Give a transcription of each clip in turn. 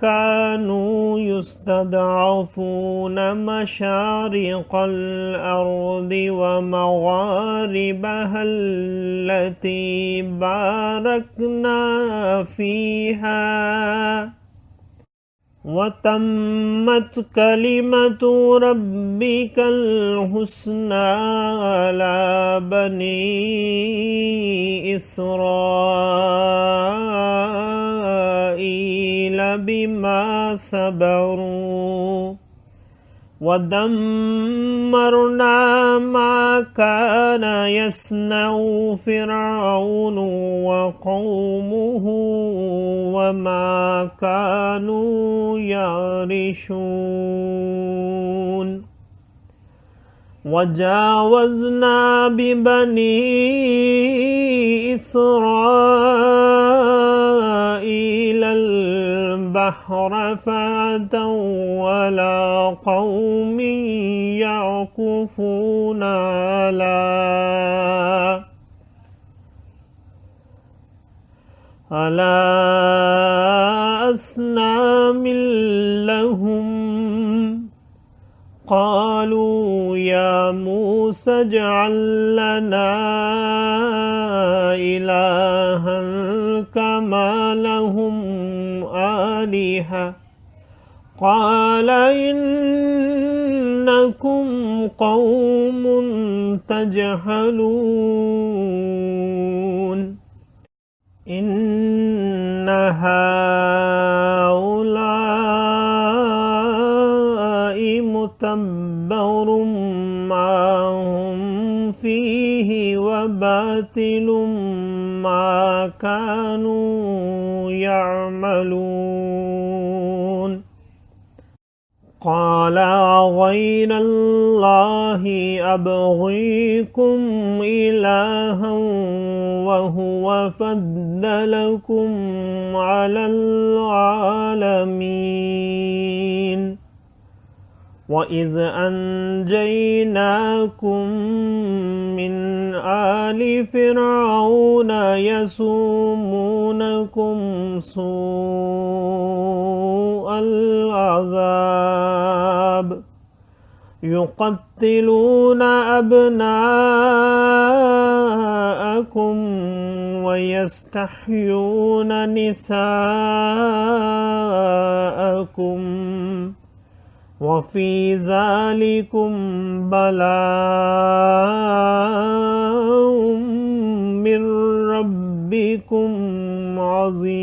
كانوا يستضعفون مشارق الأرض ومغاربها التي باركنا فيها وتمت كلمة ربك الحسنى على بني إسرائيل بما صبروا ودمرنا ما كان يصنع فرعون وقومه وما كانوا يعرشون وجاوزنا ببني إسرائيل البحر فأتوا على قوم يعكفون على أصنام لهم قالوا يا موسى اجعل لنا إلها كما لهم آلهة قال إنكم قوم تجهلون إن هؤلاء متبر ما هم فيه وباطل ما كانوا يعملون قال غير الله أبغيكم إلها وهو فضلكم على العالمين وإذ أنجيناكم من آل فرعون يسومونكم سوء العذاب يقتلون أبناءكم ويستحيون نساءكم وفي ذلكم بلاء من ربكم عظيم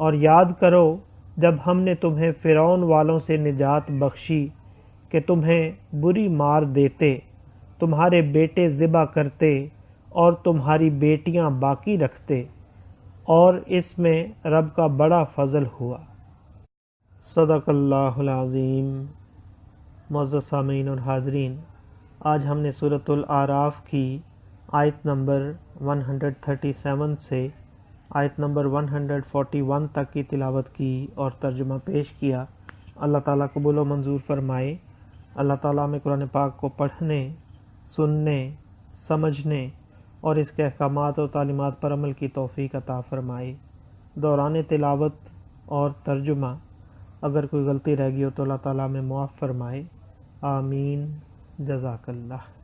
اور یاد کرو جب ہم نے تمہیں فرعون والوں سے نجات بخشی کہ تمہیں بری مار دیتے، تمہارے بیٹے ذبح کرتے اور تمہاری بیٹیاں باقی رکھتے، اور اس میں رب کا بڑا فضل ہوا۔ صدق اللہ العظیم۔ معزز سامعین اور حاضرین، آج ہم نے سورۃ الاعراف کی آیت نمبر 137 سے آیت نمبر 141 تک کی تلاوت کی اور ترجمہ پیش کیا۔ اللہ تعالیٰ قبول و منظور فرمائے۔ اللہ تعالیٰ میں قرآن پاک کو پڑھنے، سننے، سمجھنے اور اس کے احکامات اور تعلیمات پر عمل کی توفیق عطا فرمائے۔ دوران تلاوت اور ترجمہ اگر کوئی غلطی رہ گئی ہو تو اللہ تعالیٰ میں معاف فرمائے۔ آمین۔ جزاک اللہ۔